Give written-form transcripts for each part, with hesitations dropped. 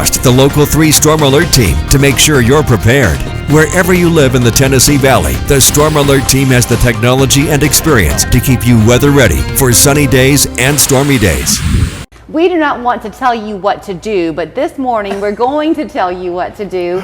trust the local 3 Storm Alert team to make sure you're prepared. Wherever you live in the Tennessee Valley, the Storm Alert team has the technology and experience to keep you weather ready for sunny days and stormy days. We do not want to tell you what to do, but this morning we're going to tell you what to do.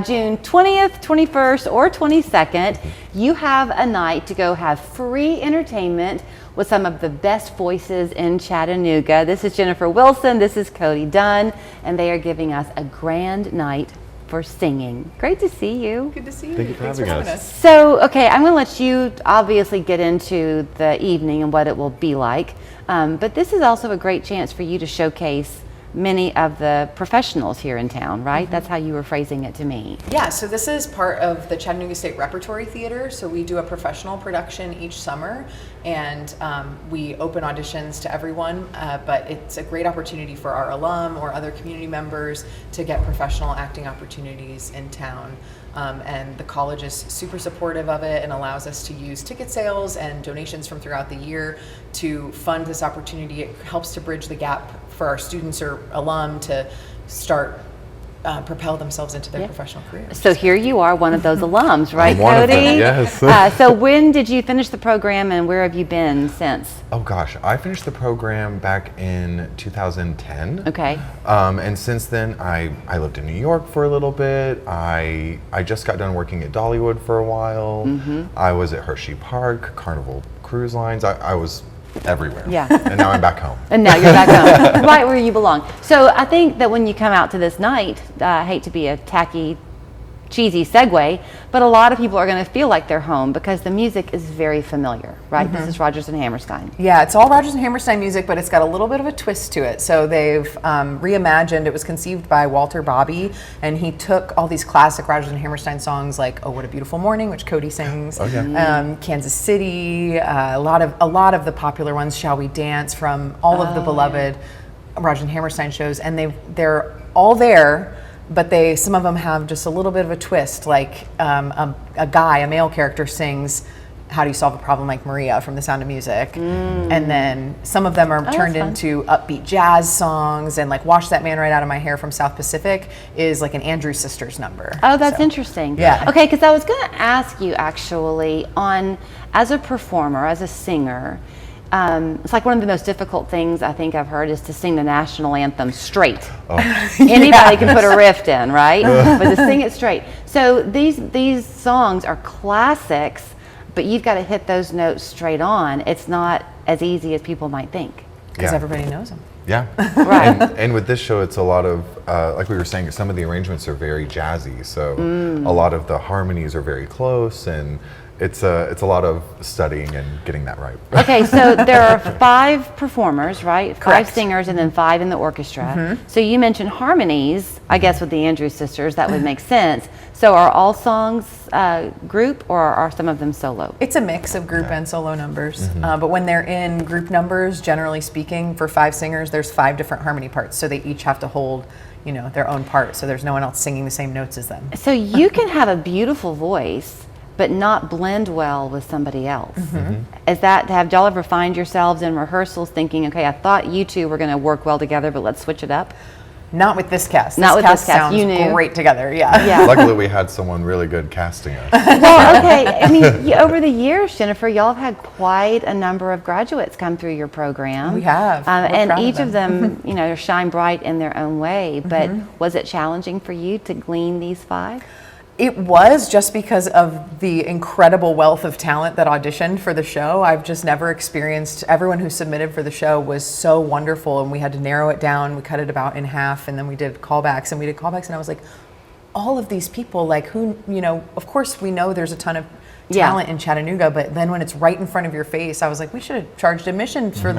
June 20th, 21st, or 22nd, you have a night to go have free entertainment with some of the best voices in Chattanooga. This is Jennifer Wilson, this is Cody Dunn, and they are giving us a grand night for singing. Great to see you. Good to see you. Thank you for having us. So, okay, I'm going to let you obviously get into the evening and what it will be like. But this is also a great chance for you to showcase many of the professionals here in town, right? Mm-hmm. That's how you were phrasing it to me. Yeah, so this is part of the Chattanooga State Repertory Theater. So we do a professional production each summer, and we open auditions to everyone, but it's a great opportunity for our alum or other community members to get professional acting opportunities in town. And the college is super supportive of it and allows us to use ticket sales and donations from throughout the year to fund this opportunity. It helps to bridge the gap for our students or alum to start propel themselves into their professional careers. So here you are, one of those alums, right, I'm one of Cody? them, yes. So when did you finish the program, and where have you been since? Oh gosh, I finished the program back in 2010. Okay. And since then, I lived in New York for a little bit. I just got done working at Dollywood for a while. Mm-hmm. I was at Hershey Park, Carnival Cruise Lines. I was everywhere. Yeah. And now I'm back home. And now you're back home, right where you belong. So I think that when you come out to this night, I hate to be a tacky, cheesy segue, but a lot of people are going to feel like they're home because the music is very familiar, right? Mm-hmm. This is Rogers and Hammerstein. Yeah, it's all Rogers and Hammerstein music, but it's got a little bit of a twist to it. So they've reimagined, it was conceived by Walter Bobby, and he took all these classic Rogers and Hammerstein songs like Oh What a Beautiful Morning, which Cody sings, Kansas City, a lot of the popular ones, Shall We Dance, from all of the beloved Rogers and Hammerstein shows, and they're all there. But some of them have just a little bit of a twist, like a male character sings How Do You Solve a Problem Like Maria from The Sound of Music. And then some of them are turned into upbeat jazz songs, and like Wash That Man Right Out of My Hair from South Pacific is like an Andrews Sisters number. Oh, that's interesting. Yeah. Okay, because I was going to ask you actually as a performer, as a singer, it's like one of the most difficult things I think I've heard is to sing the national anthem straight. Oh. Anybody can put a riff in, right? But to sing it straight. So these songs are classics, but you've got to hit those notes straight on. It's not as easy as people might think. Because everybody knows them. Yeah. Right. And with this show, it's a lot of, like we were saying, some of the arrangements are very jazzy. So a lot of the harmonies are very close, and it's a lot of studying and getting that right. Okay, so there are 5 performers, right? Correct. 5 singers and then 5 in the orchestra. Mm-hmm. So you mentioned harmonies, I guess with the Andrews Sisters, that would make sense. So are all songs group, or are some of them solo? It's a mix of group and solo numbers. Mm-hmm. But when they're in group numbers, generally speaking, for 5 singers, there's 5 different harmony parts. So they each have to hold their own part. So there's no one else singing the same notes as them. So you can have a beautiful voice, but not blend well with somebody else. Mm-hmm. Have y'all ever find yourselves in rehearsals thinking, okay, I thought you two were going to work well together, but let's switch it up? Not with this cast. Not with this cast. Sounds You knew. Great together. Yeah. Luckily, we had someone really good casting us. Well, okay. I mean, over the years, Jennifer, y'all have had quite a number of graduates come through your program. We have. And each of them, shine bright in their own way. But was it challenging for you to glean these 5? It was, just because of the incredible wealth of talent that auditioned for the show. I've just never experienced, everyone who submitted for the show was so wonderful, and we had to narrow it down. We cut it about in half, and then we did callbacks, and I was like, all of these people, like who, of course we know there's a ton of talent in Chattanooga, but then when it's right in front of your face, I was like, we should have charged admission for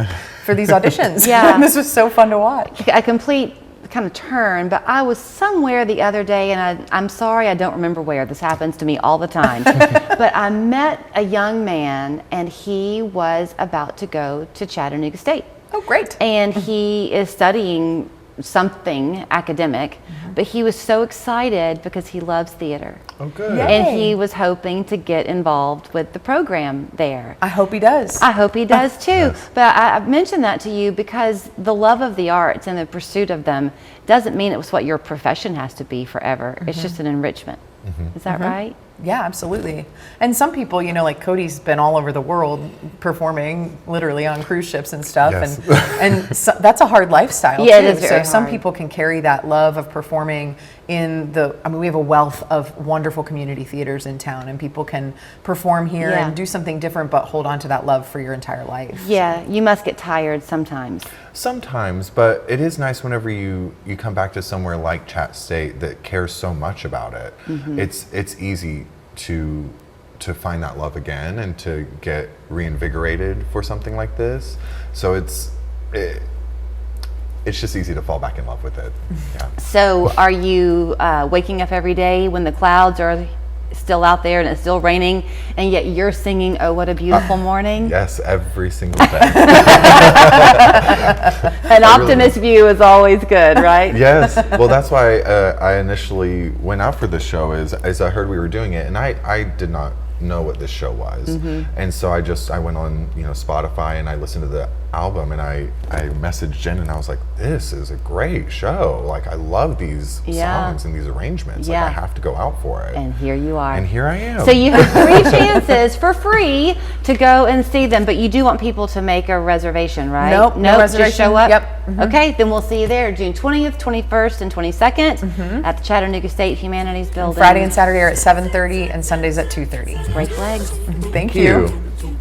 these auditions. Yeah. This was so fun to watch. A complete kind of turn, but I was somewhere the other day, and I'm sorry I don't remember where. This happens to me all the time. But I met a young man, and he was about to go to Chattanooga State. Oh, great. And he is studying something academic, but he was so excited because he loves theater. Oh, good. Yeah. And he was hoping to get involved with the program there. I hope he does. I hope he does too. But I mentioned that to you because the love of the arts and the pursuit of them doesn't mean it was what your profession has to be forever. It's just an enrichment. Is that right? Yeah, absolutely. And some people, you know, like Cody's been all over the world performing literally on cruise ships and stuff. Yes. And so that's a hard lifestyle Yeah, too. it is very So some hard. people can carry that love of performing we have a wealth of wonderful community theaters in town, and people can perform here Yeah. and do something different, but hold on to that love for your entire life. Yeah, you must get tired sometimes. Sometimes, but it is nice whenever you come back to somewhere like Chat State that cares so much about it. It's easy to find that love again and to get reinvigorated for something like this. So it's just easy to fall back in love with it. Yeah. So are you waking up every day when the clouds are still out there and it's still raining, and yet you're singing "Oh, What a Beautiful Morning"? Yes, every single day. An optimist view is always good, right? Yes. Well, that's why I initially went out for this show is I heard we were doing it, and I did not know what this show was. And so I went on, Spotify, and I listened to the album, and I messaged Jen, and I was like, this is a great show. Like, I love these songs and these arrangements. Like, I have to go out for it. And here you are. And here I am. So you have 3 chances for free to go and see them, but you do want people to make a reservation, right? Nope, no reservation. Just show up? Yep. Okay, then we'll see you there June 20th, 21st, and 22nd at the Chattanooga State Humanities Building. Friday and Saturday are at 7:30 and Sundays at 2:30. Break legs. Thank Thank you. you.